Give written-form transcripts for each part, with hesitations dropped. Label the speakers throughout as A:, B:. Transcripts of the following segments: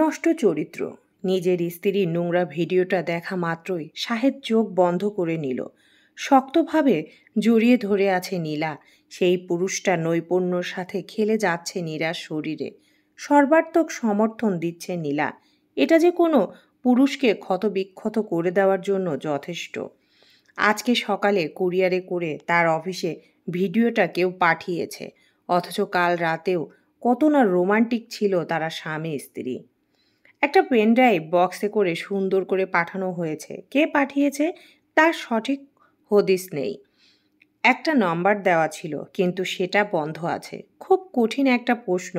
A: নষ্ট চরিত্র। নিজের স্ত্রীর নোংরা ভিডিওটা দেখা মাত্রই শাহেদ চোখ বন্ধ করে নিল। শক্তভাবে জড়িয়ে ধরে আছে নীলা। সেই পুরুষটা নৈপুণ্যর সাথে খেলে যাচ্ছে নীলার শরীরে। সর্বাত্মক সমর্থন দিচ্ছে নীলা। এটা যে কোনো পুরুষকে ক্ষতবিক্ষত করে দেওয়ার জন্য যথেষ্ট। আজকে সকালে কুরিয়ারে করে তার অফিসে ভিডিওটা কেউ পাঠিয়েছে, অথচ কাল রাতেও কত না রোমান্টিক ছিল তারা স্বামী স্ত্রী। একটা পেনড্রাইভ বক্সে করে সুন্দর করে পাঠানো হয়েছে। কে পাঠিয়েছে তার সঠিক হদিস নেই। একটা নাম্বার দেওয়া ছিল, কিন্তু সেটা বন্ধ আছে। খুব কঠিন একটা প্রশ্ন।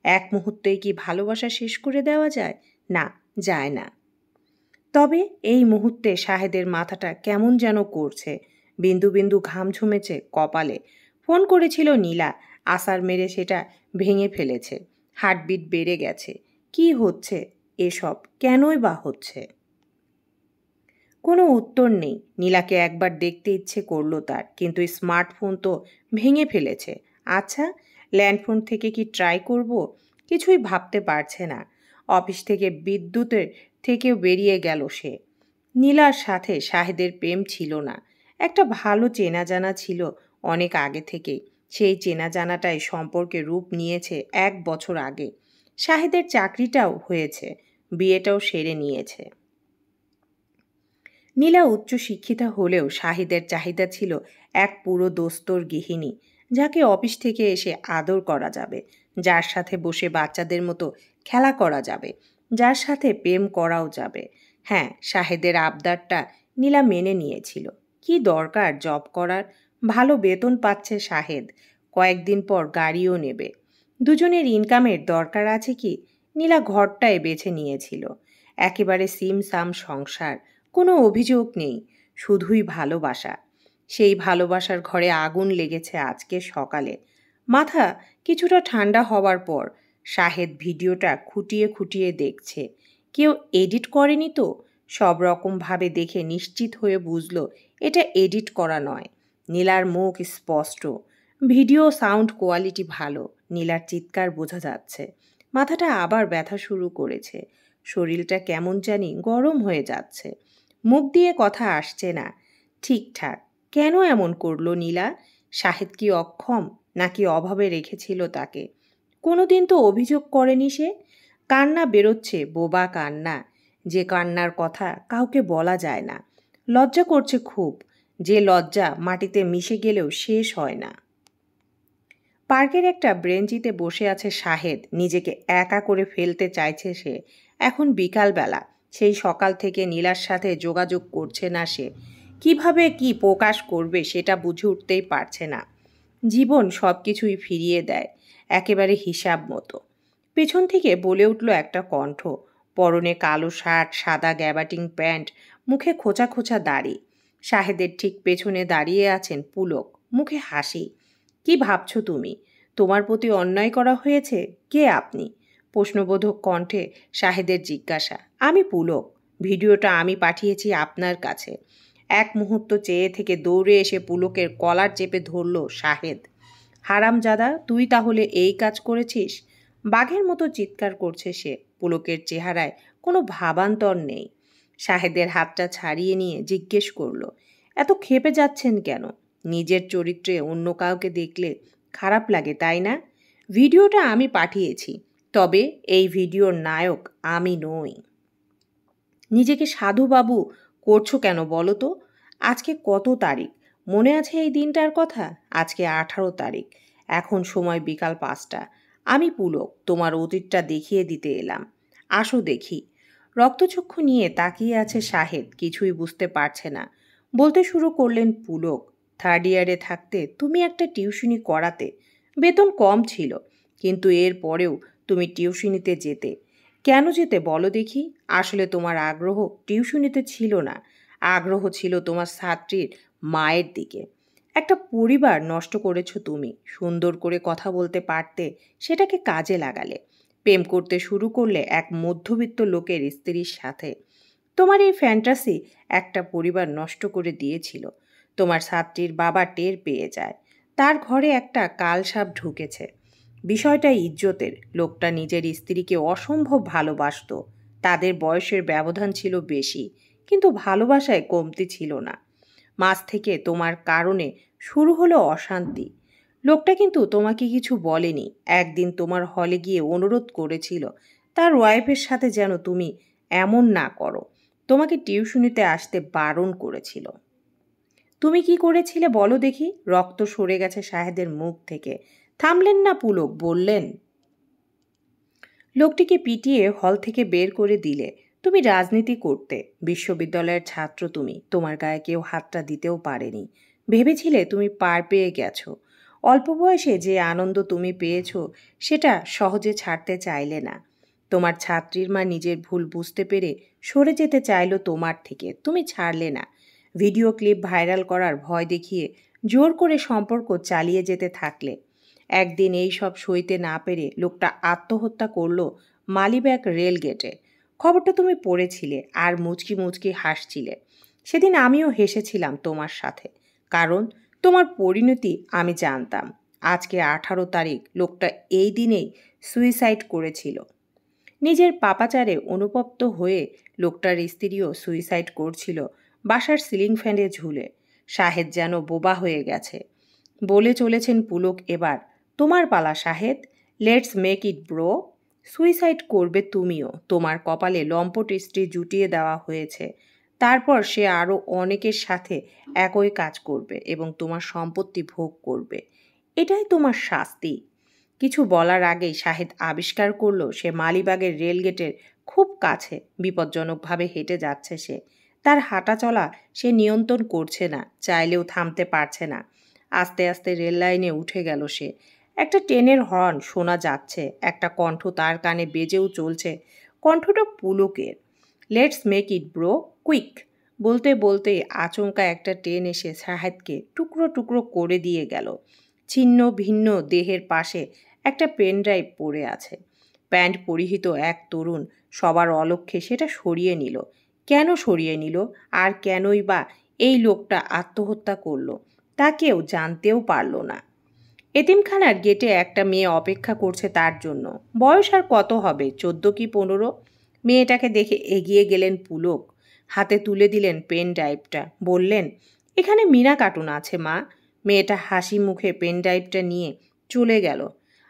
A: এক মুহূর্তেই কি ভালোবাসা শেষ করে দেওয়া যায়? না, যায় না। তবে এই মুহূর্তে শাহেদের মাথাটা কেমন যেন করছে। বিন্দু বিন্দু ঘাম ঝুমেছে কপালে। ফোন করেছিল নীলা, আসার মেরে সেটা ভেঙে ফেলেছে। হার্টবিট বেড়ে গেছে। কি হচ্ছে এসব? কেনই বা হচ্ছে? কোনো উত্তর নেই। নীলাকে একবার দেখতে ইচ্ছে করলো তার, কিন্তু স্মার্টফোন তো ভেঙে ফেলেছে। আচ্ছা, ল্যান্ডফোন থেকে কি ট্রাই করব? কিছুই ভাবতে পারছে না। অফিস থেকে বিদ্যুতের থেকেও বেরিয়ে গেল সে। নীলার সাথে শাহেদের প্রেম ছিল না। একটা ভালো চেনা জানা ছিল অনেক আগে থেকেই। সেই চেনা জানাটাই সম্পর্কে রূপ নিয়েছে 1 বছর আগে। শাহেদের চাকরিটাও হয়েছে, বিয়েটাও সেরে নিয়েছে। নীলা উচ্চশিক্ষিতা হলেও শাহিদের চাহিদা ছিল এক পুরো দোস্তর গৃহিণী, যাকে অফিস থেকে এসে আদর করা যাবে, যার সাথে বসে বাচ্চাদের মতো খেলা করা যাবে, যার সাথে প্রেম করাও যাবে। হ্যাঁ, শাহেদের আবদারটা নীলা মেনে নিয়েছিল। কি দরকার জব করার? ভালো বেতন পাচ্ছে শাহেদ, কয়েকদিন পর গাড়িও নেবে। দুজনের ইনকামের দরকার আছে কি? নীলা ঘরটাই বেছে নিয়েছিল। একেবারে সিম সাম সংসার, কোনো অভিযোগ নেই, শুধুই ভালোবাসা। সেই ভালোবাসার ঘরে আগুন লেগেছে আজকে সকালে। মাথা কিছুটা ঠান্ডা হওয়ার পর শাহেদ ভিডিওটা খুঁটিয়ে খুঁটিয়ে দেখছে। কেউ এডিট করেনি তো? সব রকমভাবে দেখে নিশ্চিত হয়ে বুঝলো এটা এডিট করা নয়। নীলার মুখ স্পষ্ট, ভিডিও সাউন্ড কোয়ালিটি ভালো। নীলার চিৎকার বোঝা যাচ্ছে। মাথাটা আবার ব্যথা শুরু করেছে। শরীরটা কেমন জানি গরম হয়ে যাচ্ছে। মুখ দিয়ে কথা আসছে না ঠিকঠাক। কেন এমন করলো নীলা? শাহেদ কি অক্ষম, নাকি অভাবে রেখেছিল তাকে? কোনোদিন তো অভিযোগ করেনি সে। কান্না বেরোচ্ছে, বোবা কান্না, যে কান্নার কথা কাউকে বলা যায় না। লজ্জা করছে খুব, যে লজ্জা মাটিতে মিশে গেলেও শেষ হয় না। পার্কের একটা ব্রেঞ্চিতে বসে আছে শাহেদ। নিজেকে একা করে ফেলতে চাইছে সে। এখন বিকালবেলা। সেই সকাল থেকে নীলার সাথে যোগাযোগ করছে না সে। কিভাবে কি প্রকাশ করবে সেটা বুঝে উঠতেই পারছে না। জীবন সব কিছুই ফিরিয়ে দেয়, একেবারে হিসাব মতো। পেছন থেকে বলে উঠল একটা কণ্ঠ। পরনে কালো শার্ট, সাদা গ্যাবাটিং প্যান্ট, মুখে খোঁচা খোঁচা দাড়ি। শাহেদের ঠিক পেছনে দাঁড়িয়ে আছেন পুলক, মুখে হাসি। কি ভাবছো তুমি? তোমার প্রতি অন্যায় করা হয়েছে? কে আপনি? প্রশ্নবোধক কণ্ঠে শাহেদের জিজ্ঞাসা। আমি পুলক। ভিডিওটা আমি পাঠিয়েছি আপনার কাছে। এক মুহূর্ত চেয়ে থেকে দৌড়ে এসে পুলকের কলার চেপে ধরল শাহেদ। হারামজাদা, তুই তাহলে এই কাজ করেছিস? বাঘের মতো চিৎকার করছে সে। পুলকের চেহারায় কোনো ভাবান্তর নেই। শাহেদের হাতটা ছাড়িয়ে নিয়ে জিজ্ঞেস করল, এত ক্ষেপে যাচ্ছেন কেন? নিজের চরিত্রে অন্য কাউকে দেখলে খারাপ লাগে, তাই না? ভিডিওটা আমি পাঠিয়েছি, তবে এই ভিডিওর নায়ক আমি নই। নিজেকে সাধুবাবু করছো কেন বলো তো? আজকে কত তারিখ? মনে আছে এই দিনটার কথা? আজকে 18 তারিখ। এখন সময় বিকাল 5টা। আমি পুলক, তোমার অতীতটা দেখিয়ে দিতে এলাম। আসো দেখি। রক্তচক্ষু নিয়ে তাকিয়ে আছে শাহেদ, কিছুই বুঝতে পারছে না। বলতে শুরু করলেন পুলক, 3rd ইয়ারে থাকতে তুমি একটা টিউশনি করাতে। বেতন কম ছিল, কিন্তু এর পরেও তুমি টিউশনিতে যেতে। কেন যেতে বলো দেখি? আসলে তোমার আগ্রহ টিউশনিতে ছিল না, আগ্রহ ছিল তোমার ছাত্রীর মায়ের দিকে। একটা পরিবার নষ্ট করেছো তুমি। সুন্দর করে কথা বলতে পারতে, সেটাকে কাজে লাগালে। প্রেম করতে শুরু করলে এক মধ্যবিত্ত লোকের স্ত্রীর সাথে। তোমার এই ফ্যান্টাসি একটা পরিবার নষ্ট করে দিয়েছিল। তোমার ছাত্রীর বাবা টের পেয়ে যায়। তার ঘরে একটা কালসাপ ঢুকেছে। বিষয়টা ইজ্জতের। লোকটা নিজের স্ত্রীকে অসম্ভব ভালোবাসতো। তাদের বয়সের ব্যবধান ছিল বেশি, কিন্তু ভালোবাসায় কমতি ছিল না। মাঝ থেকে তোমার কারণে শুরু হলো অশান্তি। লোকটা কিন্তু তোমাকে কিছু বলেনি। একদিন তোমার হলে গিয়ে অনুরোধ করেছিল তার ওয়াইফের সাথে যেন তুমি এমন না করো। তোমাকে টিউশনিতে আসতে বারণ করেছিল। তুমি কি করেছিলে বলো দেখি? রক্ত সরে গেছে শাহেদের মুখ থেকে। থামলেন না পুলক, বললেন, লোকটিকে পিটিয়ে হল থেকে বের করে দিলে। তুমি রাজনীতি করতে, বিশ্ববিদ্যালয়ের ছাত্র তুমি, তোমার গায়ে কেউ হাতটা দিতেও পারেনি। ভেবেছিলে তুমি পার পেয়ে গেছো। অল্প বয়সে যে আনন্দ তুমি পেয়েছো সেটা সহজে ছাড়তে চাইলে না। তোমার ছাত্রীর মা নিজের ভুল বুঝতে পেরে সরে যেতে চাইলো তোমার থেকে, তুমি ছাড়লে না। ভিডিও ক্লিপ ভাইরাল করার ভয় দেখিয়ে জোর করে সম্পর্ক চালিয়ে যেতে থাকলে। একদিন এই সব সইতে না পেরে লোকটা আত্মহত্যা করলো মালিবাগ রেল গেটে। খবরটা তুমি পড়েছিলে আর মুচকি মুচকি হাসছিলে। সেদিন আমিও হেসেছিলাম তোমার সাথে, কারণ তোমার পরিণতি আমি জানতাম। আজকে 18 তারিখ, লোকটা এই দিনেই সুইসাইড করেছিল। নিজের পাপাচারে অনুতপ্ত হয়ে লোকটার স্ত্রীও সুইসাইড করছিল বাসার সিলিং ফ্যানে ঝুলে। শাহেদ যেন বোবা হয়ে গেছে। বলে চলেছেন পুলক এবার, তোমার পালা Shahed, let's make it bro. Suicide করবে তুমিও। তোমার কপালে লম্পট স্ত্রী জুটিয়ে দেওয়া হয়েছে। তারপর সে আরও অনেকের সাথে একই কাজ করবে এবং তোমার সম্পত্তি ভোগ করবে। এটাই তোমার শাস্তি। কিছু বলার আগেই শাহেদ আবিষ্কার করলো সে মালিবাগের রেলগেটের খুব কাছে। বিপজ্জনকভাবে হেঁটে যাচ্ছে সে। তার হাঁটা চলা সে নিয়ন্ত্রণ করছে না, চাইলেও থামতে পারছে না। আস্তে আস্তে রেল লাইনে উঠে গেল সে। একটা ট্রেনের হর্ন শোনা যাচ্ছে, একটা কণ্ঠ তার কানে বেজেও চলছে। কণ্ঠটা পুলকের। Let's make it bro, quick. বলতে বলতে আচমকা একটা ট্রেন এসে শাহেদকে টুকরো টুকরো করে দিয়ে গেল। ছিন্ন ভিন্ন দেহের পাশে একটা পেন ড্রাইভ পড়ে আছে। প্যান্ট পরিহিত এক তরুণ সবার অলক্ষ্যে সেটা সরিয়ে নিল। কেন সরিয়ে নিল, আর কেনই বা এই লোকটা আত্মহত্যা করলো, তা কেউ জানতেও পারল না। এতিমখানার গেটে একটা মেয়ে অপেক্ষা করছে তার জন্য। বয়স আর কত হবে, 14 কি 15। মেয়েটাকে দেখে এগিয়ে গেলেন পুলক। হাতে তুলে দিলেন পেন ড্রাইভটা। বললেন, এখানে মিনা কার্টুন আছে মা। মেয়েটা হাসি মুখে পেন ড্রাইভটা নিয়ে চলে গেল।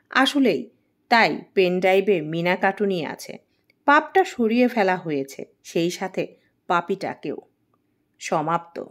A: আসলেই তাই, পেন ড্রাইভে মিনা কার্টুনই আছে। পাপটা সরিয়ে ফেলা হয়েছে, সেই সাথে পাপিটাকেও। সমাপ্ত।